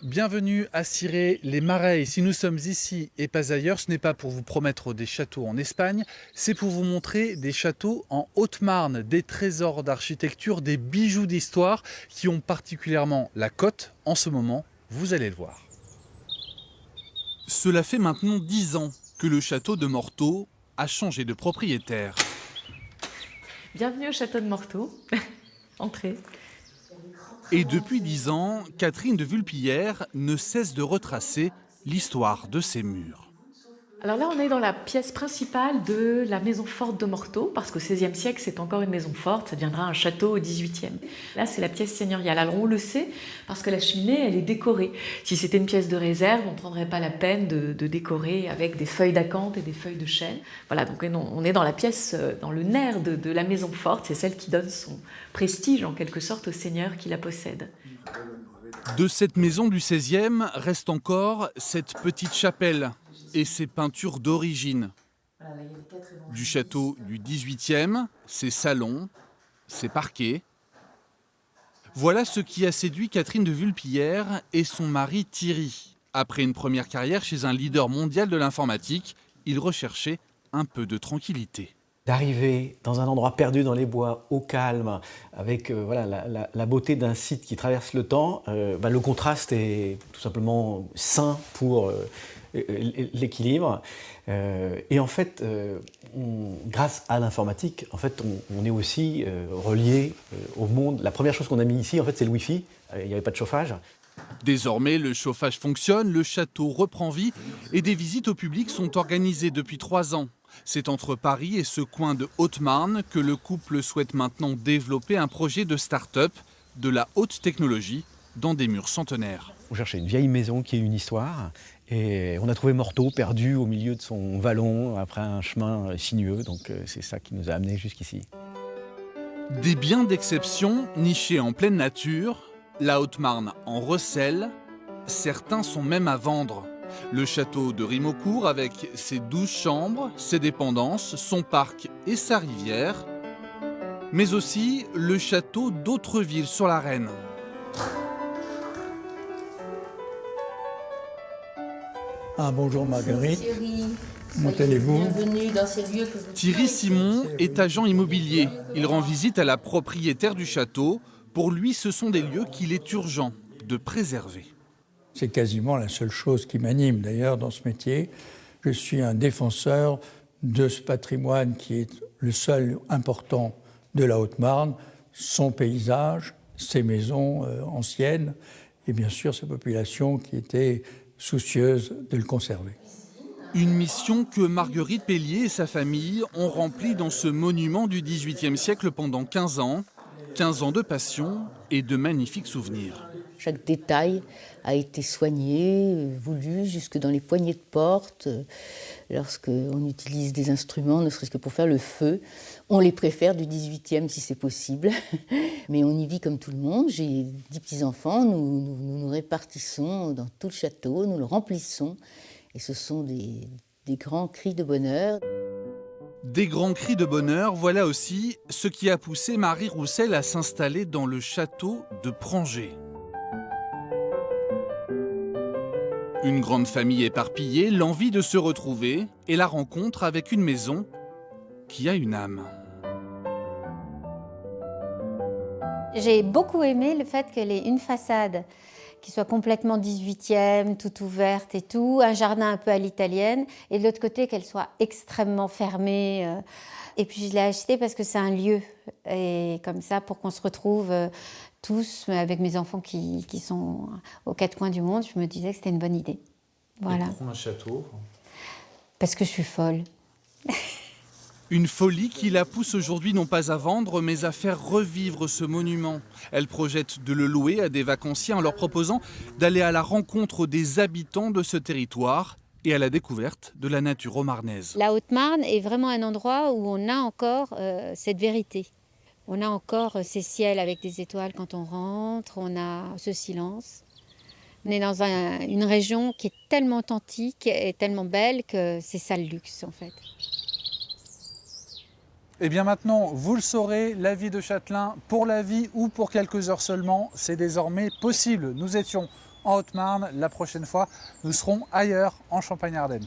Bienvenue à Cirey-les-Marais. Si nous sommes ici et pas ailleurs, ce n'est pas pour vous promettre des châteaux en Espagne, c'est pour vous montrer des châteaux en Haute-Marne, des trésors d'architecture, des bijoux d'histoire qui ont particulièrement la cote en ce moment, vous allez le voir. Cela fait maintenant 10 ans que le château de Morteau a changé de propriétaire. Bienvenue au château de Morteau. Entrez. Et depuis 10 ans, Catherine de Vulpillère ne cesse de retracer l'histoire de ces murs. Alors là, on est dans la pièce principale de la maison forte de Morteau, parce qu'au XVIe siècle, c'est encore une maison forte, ça deviendra un château au XVIIIe. Là, c'est la pièce seigneuriale. Alors on le sait, parce que la cheminée, elle est décorée. Si c'était une pièce de réserve, on ne prendrait pas la peine de décorer avec des feuilles d'acanthe et des feuilles de chêne. Voilà, donc on est dans la pièce, dans le nerf de la maison forte, c'est celle qui donne son prestige, en quelque sorte, au seigneur qui la possède. De cette maison du XVIe reste encore cette petite chapelle et ses peintures d'origine. Du château du XVIIIe, ses salons, ses parquets. Voilà ce qui a séduit Catherine de Vulpillère et son mari Thierry. Après une première carrière chez un leader mondial de l'informatique, ils recherchaient un peu de tranquillité. D'arriver dans un endroit perdu dans les bois, au calme, avec la beauté d'un site qui traverse le temps, le contraste est tout simplement sain pour l'équilibre. Et en fait, grâce à l'informatique, on est aussi relié au monde. La première chose qu'on a mis ici, en fait, c'est le Wi-Fi. Il n'y avait pas de chauffage. Désormais, le chauffage fonctionne, le château reprend vie et des visites au public sont organisées depuis 3 ans. C'est entre Paris et ce coin de Haute-Marne que le couple souhaite maintenant développer un projet de start-up, de la haute technologie, dans des murs centenaires. On cherchait une vieille maison qui ait une histoire et on a trouvé Morteau perdu au milieu de son vallon après un chemin sinueux. Donc c'est ça qui nous a amenés jusqu'ici. Des biens d'exception nichés en pleine nature, la Haute-Marne en recèle, certains sont même à vendre. Le château de Rimaucourt avec ses 12 chambres, ses dépendances, son parc et sa rivière, mais aussi le château d'Autreville sur la Reine. Ah, bonjour Marguerite, Thierry, comment allez-vous? bienvenue dans ces lieux que vous... Thierry Simon est agent immobilier. Il rend visite à la propriétaire du château. Pour lui, ce sont des lieux qu'il est urgent de préserver. C'est quasiment la seule chose qui m'anime d'ailleurs dans ce métier. Je suis un défenseur de ce patrimoine qui est le seul important de la Haute-Marne, son paysage, ses maisons anciennes et bien sûr sa population qui était soucieuse de le conserver. Une mission que Marguerite Pellier et sa famille ont remplie dans ce monument du XVIIIe siècle pendant 15 ans. 15 ans de passion et de magnifiques souvenirs. Chaque détail a été soigné, voulu, jusque dans les poignées de porte. Lorsqu'on utilise des instruments, ne serait-ce que pour faire le feu, on les préfère du 18e si c'est possible. Mais on y vit comme tout le monde. J'ai 10 petits-enfants, nous répartissons dans tout le château, nous le remplissons. Et ce sont des grands cris de bonheur. Des grands cris de bonheur, voilà aussi ce qui a poussé Marie Roussel à s'installer dans le château de Prangé. Une grande famille éparpillée, l'envie de se retrouver et la rencontre avec une maison qui a une âme. J'ai beaucoup aimé le fait qu'elle ait une façade qui soit complètement 18e, toute ouverte et tout, un jardin un peu à l'italienne, et de l'autre côté qu'elle soit extrêmement fermée. Et puis je l'ai achetée parce que c'est un lieu, et comme ça pour qu'on se retrouve tous, avec mes enfants qui sont aux 4 coins du monde, je me disais que c'était une bonne idée. Voilà. Et pourquoi un château? Parce que je suis folle. Une folie qui la pousse aujourd'hui non pas à vendre, mais à faire revivre ce monument. Elle projette de le louer à des vacanciers en leur proposant d'aller à la rencontre des habitants de ce territoire et à la découverte de la nature haut-marnaise. La Haute-Marne est vraiment un endroit où on a encore cette vérité. On a encore ces ciels avec des étoiles quand on rentre, on a ce silence. On est dans une région qui est tellement authentique et tellement belle que c'est ça le luxe en fait. Et bien maintenant, vous le saurez, la vie de Châtelain, pour la vie ou pour quelques heures seulement, c'est désormais possible. Nous étions en Haute-Marne. La prochaine fois, nous serons ailleurs en Champagne-Ardenne.